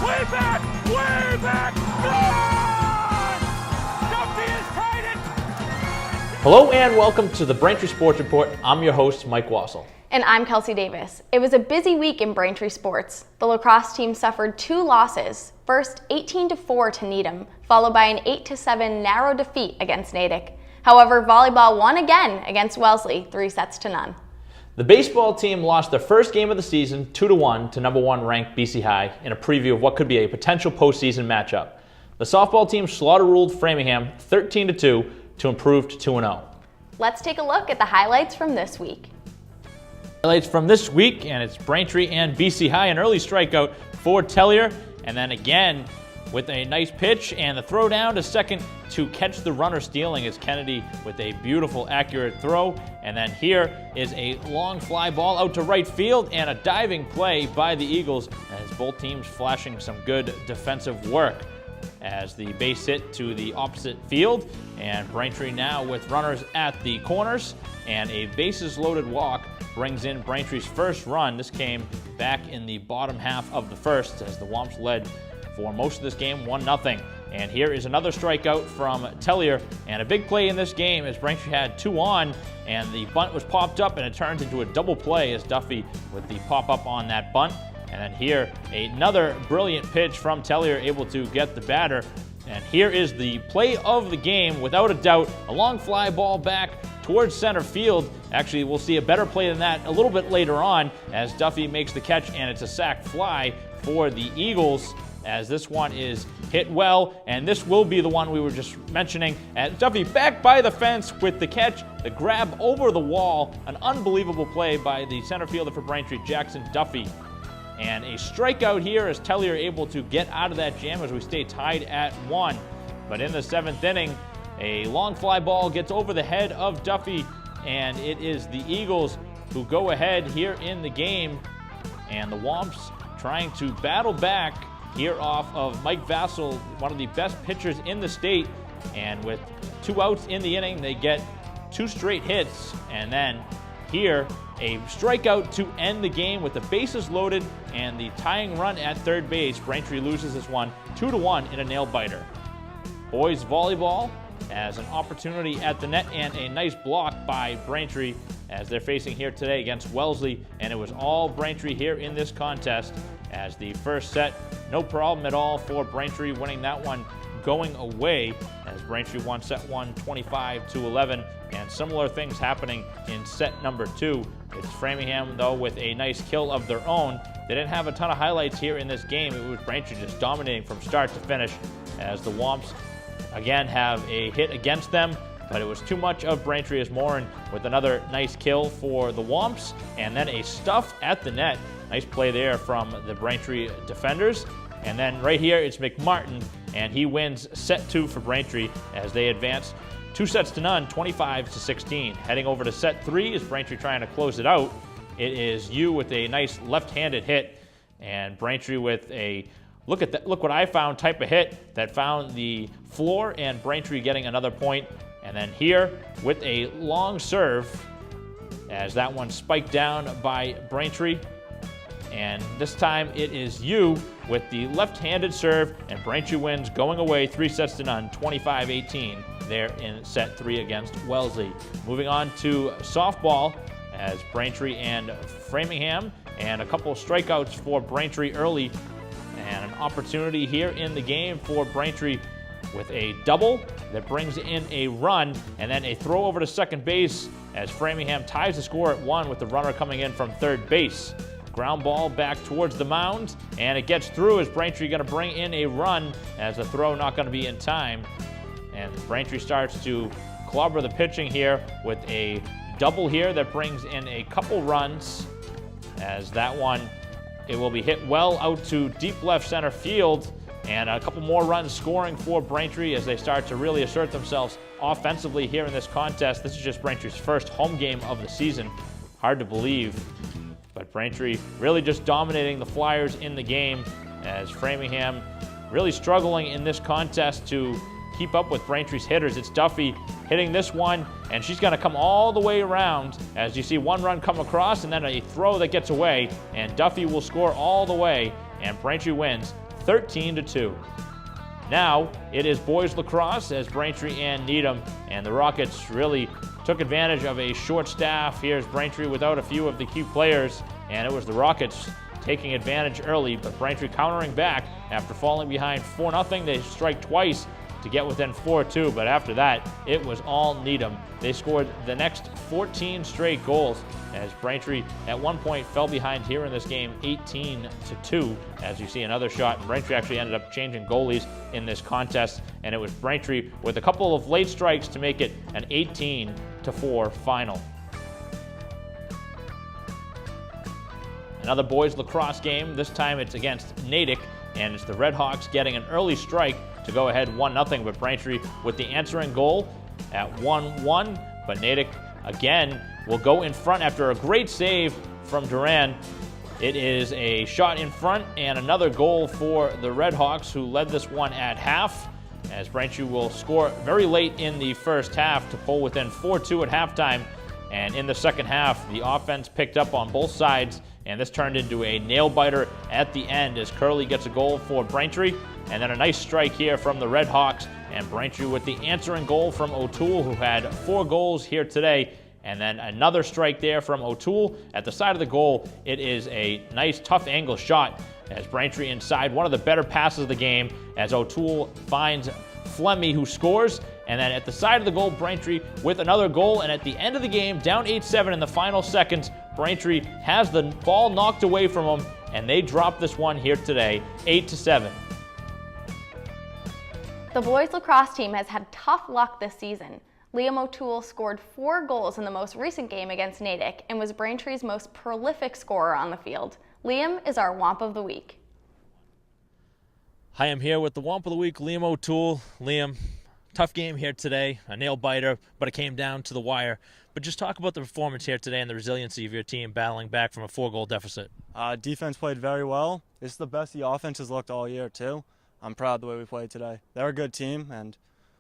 Way back! Way back! Gone! Duffy has tied it! Hello and welcome to the Braintree Sports Report. I'm your host, Mike Wassel. And I'm Kelsey Davis. It was a busy week in Braintree sports. The lacrosse team suffered 2 losses. First, 18-4 to Needham, followed by an 8-7 narrow defeat against Natick. However, volleyball won again against Wellesley, 3-0. The baseball team lost their first game of the season 2-1 to number 1 ranked BC High in a preview of what could be a potential postseason matchup. The softball team slaughter-ruled Framingham 13-2 to improve to 2-0. Let's take a look at the highlights from this week. Highlights from this week, and it's Braintree and BC High. An early strikeout for Tellier, and then again with a nice pitch and the throw down to second to catch the runner stealing is Kennedy with a beautiful, accurate throw. And then here is a long fly ball out to right field and a diving play by the Eagles as both teams flashing some good defensive work as the base hit to the opposite field. And Braintree now with runners at the corners, and a bases loaded walk brings in Braintree's first run. This came back in the bottom half of the first as the Womps led for most of this game 1-0. And here is another strikeout from Tellier, and a big play in this game as Braintree had 2 on, and the bunt was popped up and it turns into a double play as Duffy with the pop up on that bunt. And then here another brilliant pitch from Tellier, able to get the batter. And here is the play of the game without a doubt, a long fly ball back towards center field. Actually, we'll see a better play than that a little bit later on as Duffy makes the catch, and it's a sac fly for the Eagles as this one is hit well, and this will be the one we were just mentioning. And Duffy back by the fence with the catch, the grab over the wall, an unbelievable play by the center fielder for Braintree, Jackson Duffy. And a strikeout here as Tellier able to get out of that jam as we stay tied at 1. But in the 7th inning, a long fly ball gets over the head of Duffy, and it is the Eagles who go ahead here in the game. And the Womps trying to battle back here off of Mike Vassell, one of the best pitchers in the state. And with 2 outs in the inning, they get 2 straight hits. And then here, a strikeout to end the game with the bases loaded and the tying run at third base. Braintree loses this one 2-1 in a nail-biter. Boys volleyball as an opportunity at the net and a nice block by Braintree as they're facing here today against Wellesley. And it was all Braintree here in this contest as the first set, no problem at all for Braintree, winning that one going away as Braintree won set 1 25-11. And similar things happening in set number 2. It's Framingham, though, with a nice kill of their own. They didn't have a ton of highlights here in this game. It was Braintree just dominating from start to finish as the Womps, again, have a hit against them. But it was too much of Braintree as Morin with another nice kill for the Womps. And then a stuff at the net. Nice play there from the Braintree defenders. And then right here, it's McMartin, and he wins set 2 for Braintree as they advance 2-0, 25-16. Heading over to set 3 is Braintree trying to close it out. It is Yu with a nice left-handed hit, and Braintree with a look what I found type of hit that found the floor, and Braintree getting another point. And then here with a long serve as that one spiked down by Braintree. And this time it is Yu with the left-handed serve, and Braintree wins going away 3-0, 25-18 there in set 3 against Wellesley. Moving on to softball as Braintree and Framingham, and a couple of strikeouts for Braintree early, and an opportunity here in the game for Braintree with a double that brings in a run, and then a throw over to second base as Framingham ties the score at 1 with the runner coming in from third base. Ground ball back towards the mound, and it gets through as Braintree going to bring in a run as the throw not going to be in time. And Braintree starts to clobber the pitching here with a double here that brings in a couple runs as that one, it will be hit well out to deep left center field, and a couple more runs scoring for Braintree as they start to really assert themselves offensively here in this contest. This is just Braintree's first home game of the season. Hard to believe. But Braintree really just dominating the Flyers in the game as Framingham really struggling in this contest to keep up with Braintree's hitters. It's Duffy hitting this one, and she's going to come all the way around as you see one run come across and then a throw that gets away, and Duffy will score all the way, and Braintree wins 13-2. Now it is boys lacrosse as Braintree and Needham, and the Rockets really took advantage of a short staff. Here's Braintree without a few of the key players, and it was the Rockets taking advantage early, but Braintree countering back after falling behind 4-0. They strike twice to get within 4-2, but after that, it was all Needham. They scored the next 14 straight goals as Braintree at one point fell behind here in this game 18-2. As you see another shot, Braintree actually ended up changing goalies in this contest, and it was Braintree with a couple of late strikes to make it an 18-4 final. Another boys lacrosse game. This time it's against Natick, and it's the Red Hawks getting an early strike to go ahead 1-0, but Braintree with the answering goal at 1-1. But Natick again will go in front after a great save from Duran. It is a shot in front and another goal for the Red Hawks, who led this one at half, as Braintree will score very late in the first half to pull within 4-2 at halftime. And in the second half, the offense picked up on both sides, and this turned into a nail-biter at the end as Curley gets a goal for Braintree, and then a nice strike here from the Red Hawks, and Braintree with the answering goal from O'Toole, who had 4 goals here today, and then another strike there from O'Toole at the side of the goal. It is a nice, tough angle shot as Braintree inside, one of the better passes of the game, as O'Toole finds Flemmy, who scores. And then at the side of the goal, Braintree with another goal. And at the end of the game, down 8-7 in the final seconds, Braintree has the ball knocked away from them, and they drop this one here today, 8-7. The boys lacrosse team has had tough luck this season. Liam O'Toole scored 4 goals in the most recent game against Natick and was Braintree's most prolific scorer on the field. Liam is our Womp of the Week. Hi, I'm here with the Womp of the Week, Liam O'Toole. Liam, tough game here today, a nail-biter, but it came down to the wire. But just talk about the performance here today and the resiliency of your team battling back from a 4-goal deficit. Defense played very well. This is the best the offense has looked all year, too. I'm proud of the way we played today. They're a good team, and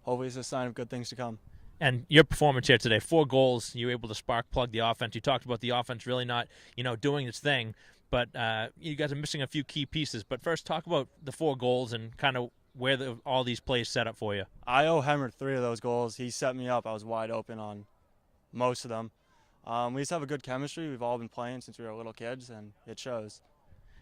hopefully it's a sign of good things to come. And your performance here today, 4 goals, you were able to spark plug the offense. You talked about the offense really not, doing its thing, but you guys are missing a few key pieces. But first, talk about the 4 goals and kind of where all these plays set up for you. I owe Hemmer 3 of those goals. He set me up. I was wide open on most of them. We just have a good chemistry. We've all been playing since we were little kids, and it shows.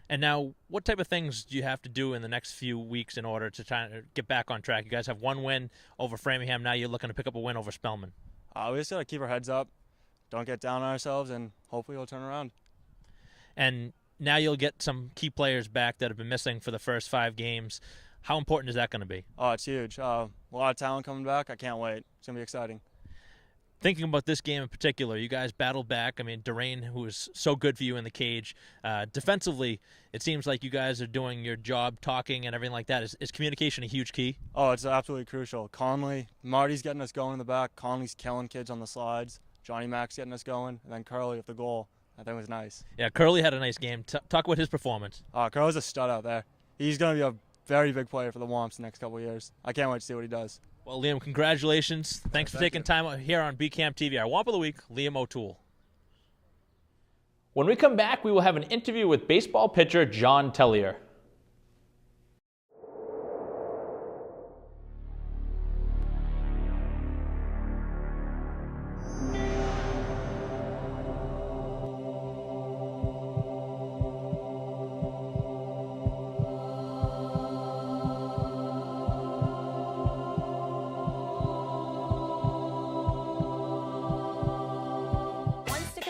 And now, what type of things do you have to do in the next few weeks in order to try to get back on track? You guys have 1 win over Framingham. Now you're looking to pick up a win over Spellman. We just got to keep our heads up, don't get down on ourselves, and hopefully we'll turn around. And now you'll get some key players back that have been missing for the first 5 games. How important is that going to be? Oh, it's huge. A lot of talent coming back. I can't wait. It's going to be exciting. Thinking about this game in particular, you guys battled back. I mean, Durain, who was so good for you in the cage. Defensively, it seems like you guys are doing your job, talking and everything like that. Is communication a huge key? Oh, it's absolutely crucial. Marty's getting us going in the back. Conley's killing kids on the slides. Johnny Mac's getting us going. And then Curley with the goal. I think it was nice. Yeah, Curley had a nice game. Talk about his performance. Curley's a stud out there. He's going to be a very big player for the Womps the next couple of years. I can't wait to see what he does. Well, Liam, congratulations. Thanks for taking time out here on BCAM TV. Our Womp of the Week, Liam O'Toole. When we come back, we will have an interview with baseball pitcher John Tellier.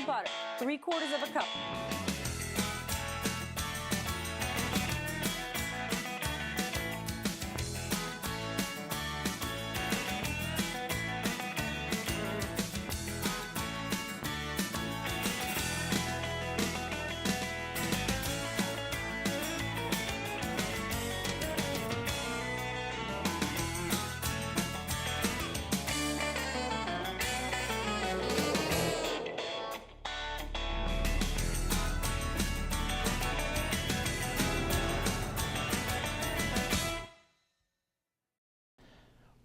Butter, 3/4 of a cup.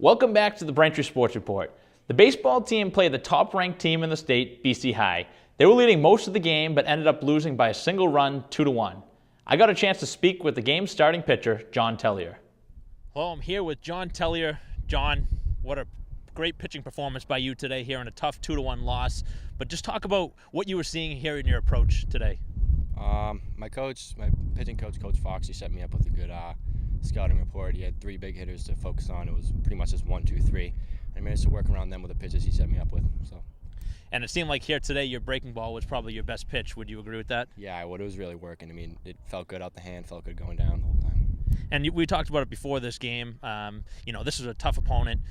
Welcome back to the Braintree Sports Report. The baseball team played the top-ranked team in the state, BC High. They were leading most of the game, but ended up losing by a single run, 2-1. I got a chance to speak with the game's starting pitcher, John Tellier. Hello, I'm here with John Tellier. John, what a great pitching performance by you today here in a tough 2-1 loss. But just talk about what you were seeing here in your approach today. My pitching coach, Coach Fox, he set me up with a good scouting report. He had 3 big hitters to focus on. It was pretty much just 1, 2, 3. I managed to work around them with the pitches he set me up with. And it seemed like here today your breaking ball was probably your best pitch. Would you agree with that? Yeah, it was really working. I mean, it felt good out the hand, felt good going down the whole time. And we talked about it before this game. This was a tough opponent.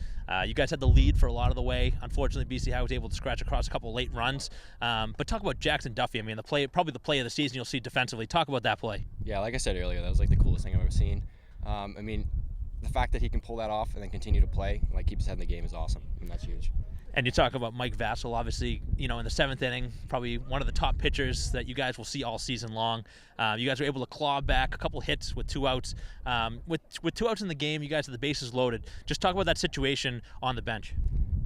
You guys had the lead for a lot of the way. Unfortunately, BC High was able to scratch across a couple late runs. But talk about Jackson Duffy. I mean, probably the play of the season you'll see defensively. Talk about that play. Yeah, like I said earlier, that was like the coolest thing I've ever seen. The fact that he can pull that off and then continue to play, keep his head in the game is awesome. I mean, that's huge. And you talk about Mike Vassell, obviously, in the 7th inning, probably one of the top pitchers that you guys will see all season long. You guys were able to claw back a couple hits with 2 outs. With 2 outs in the game, you guys had the bases loaded. Just talk about that situation on the bench.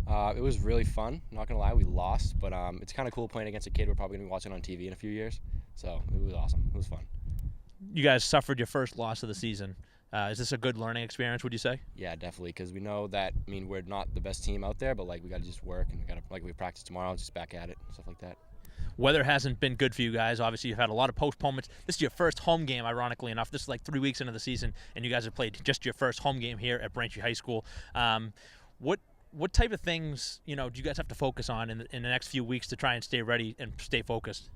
It was really fun. Not going to lie, we lost, but it's kind of cool playing against a kid we're probably going to be watching on TV in a few years. So it was awesome. It was fun. You guys suffered your first loss of the season. Is this a good learning experience, would you say? Yeah, definitely, because we know that, we're not the best team out there, but, we got to just work, and we practice tomorrow, just back at it, stuff like that. Weather hasn't been good for you guys. Obviously, you've had a lot of postponements. This is your first home game, ironically enough. This is 3 weeks into the season, and you guys have played just your first home game here at Braintree High School. What type of things, do you guys have to focus on in the next few weeks to try and stay ready and stay focused?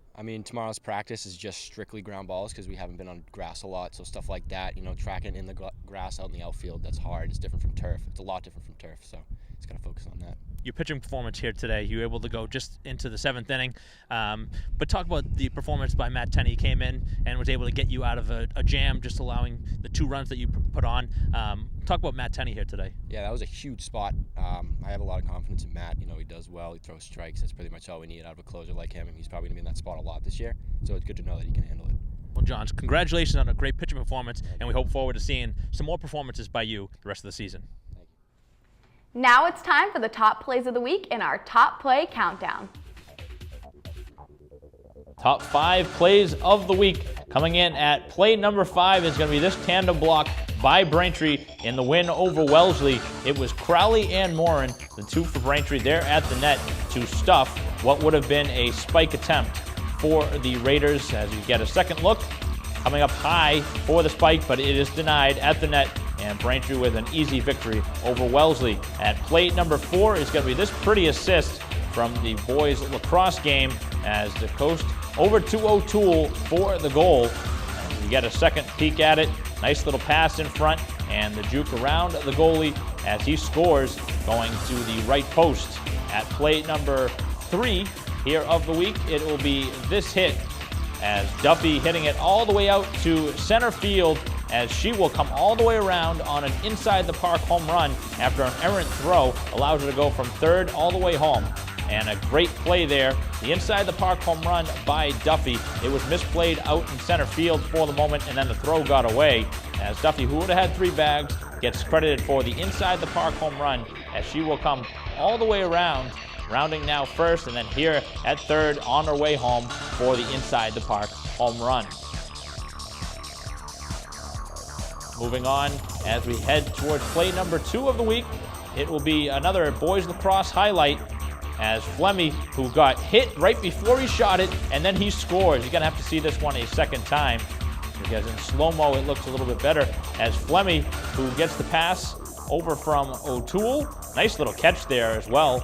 Tomorrow's practice is just strictly ground balls because we haven't been on grass a lot, so stuff like that, tracking in the grass out in the outfield, that's hard. It's different from turf. It's a lot different from turf, so just got to focus on that. Your pitching performance here today, you were able to go just into the 7th inning, but talk about the performance by Matt Tenney. He came in and was able to get you out of a jam, just allowing the 2 runs that you put on. Talk about Matt Tenney here today. Yeah, that was a huge spot. I have a lot of confidence in Matt. He does well. He throws strikes. That's pretty much all we need out of a closer like him, and he's probably going to be in that spot a lot this year, so it's good to know that he can handle it. Well, John, congratulations on a great pitching performance, and we hope forward to seeing some more performances by you the rest of the season. Now it's time for the top plays of the week in our Top Play Countdown. Top 5 plays of the week. Coming in at play number 5 is going to be this tandem block by Braintree in the win over Wellesley. It was Crowley and Morin, the 2 for Braintree, there at the net to stuff what would have been a spike attempt for the Raiders. As you get a second look, coming up high for the spike, but it is denied at the net. And Braintree with an easy victory over Wellesley. At plate number 4 is going to be this pretty assist from the boys lacrosse game as the coast over to O'Toole for the goal. And you get a second peek at it. Nice little pass in front and the juke around the goalie as he scores, going to the right post. At plate number 3 here of the week, it will be this hit as Duffy hitting it all the way out to center field, as she will come all the way around on an inside the park home run after an errant throw allows her to go from third all the way home. And a great play there. The inside the park home run by Duffy. It was misplayed out in center field for the moment, and then the throw got away as Duffy, who would have had 3 bags, gets credited for the inside the park home run as she will come all the way around, rounding now first and then here at third on her way home for the inside the park home run. Moving on as we head towards play number 2 of the week, it will be another boys lacrosse highlight as Flemmy, who got hit right before he shot it, and then he scores. You're going to have to see this one a second time because in slow-mo it looks a little bit better as Flemmy, who gets the pass over from O'Toole. Nice little catch there as well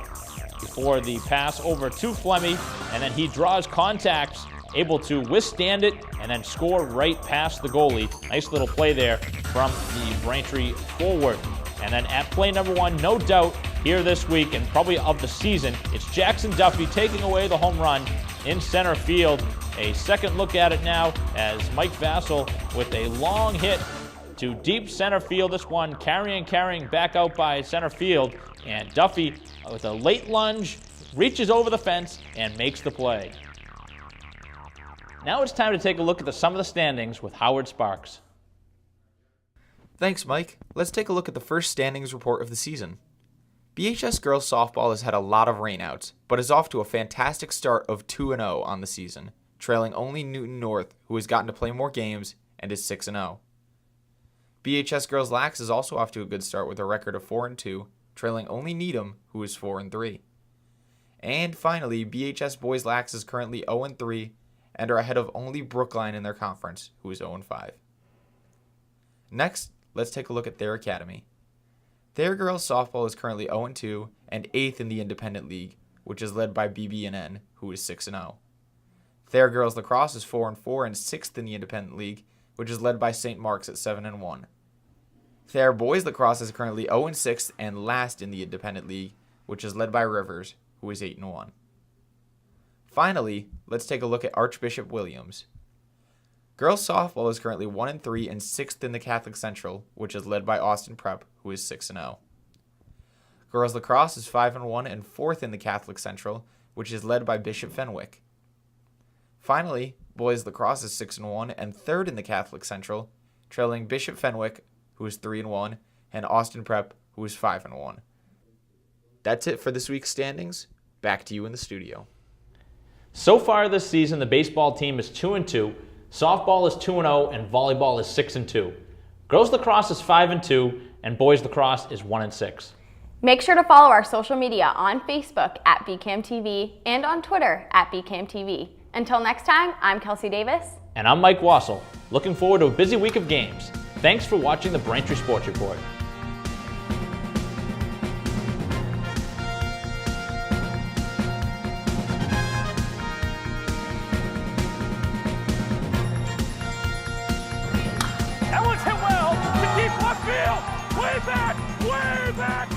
before the pass over to Flemmy, and then he draws contact, able to withstand it and then score right past the goalie. Nice little play there from the Braintree forward. And then at play number 1, no doubt here this week and probably of the season, it's Jackson Duffy taking away the home run in center field. A second look at it now as Mike Vassell with a long hit to deep center field. This one carrying back out by center field, and Duffy with a late lunge reaches over the fence and makes the play. Now it's time to take a look at the sum of the standings with Howard Sparks. Thanks, Mike. Let's take a look at the first standings report of the season. BHS girls softball has had a lot of rainouts, but is off to a fantastic start of 2-0 on the season, trailing only Newton North, who has gotten to play more games, and is 6-0. BHS Girls Lax is also off to a good start with a record of 4-2, trailing only Needham, who is 4-3. And finally, BHS Boys Lax is currently 0-3 and are ahead of only Brookline in their conference, who is 0-5. Next, let's take a look at Thayer Academy. Thayer Girls Softball is currently 0-2 and 8th in the Independent League, which is led by BB&N, who is 6-0. Thayer Girls Lacrosse is 4-4 and 6th in the Independent League, which is led by St. Mark's at 7-1. Thayer Boys Lacrosse is currently 0-6 and last in the Independent League, which is led by Rivers, who is 8-1. Finally, let's take a look at Archbishop Williams. Girls Softball is currently 1-3 and 6th in the Catholic Central, which is led by Austin Prep, who is 6-0. Girls Lacrosse is 5-1 and 4th in the Catholic Central, which is led by Bishop Fenwick. Finally, Boys Lacrosse is 6-1 and 3rd in the Catholic Central, trailing Bishop Fenwick, who is 3-1, and Austin Prep, who is 5-1. That's it for this week's standings. Back to you in the studio. So far this season, the baseball team is 2-2, softball is 2-0, and volleyball is 6-2. Girls lacrosse is 5-2, and boys lacrosse is 1-6. Make sure to follow our social media on Facebook at BCAMTV and on Twitter at BCAMTV. Until next time, I'm Kelsey Davis. And I'm Mike Wassel. Looking forward to a busy week of games. Thanks for watching the Braintree Sports Report. That one's hit well to deep left field. Way back, way back.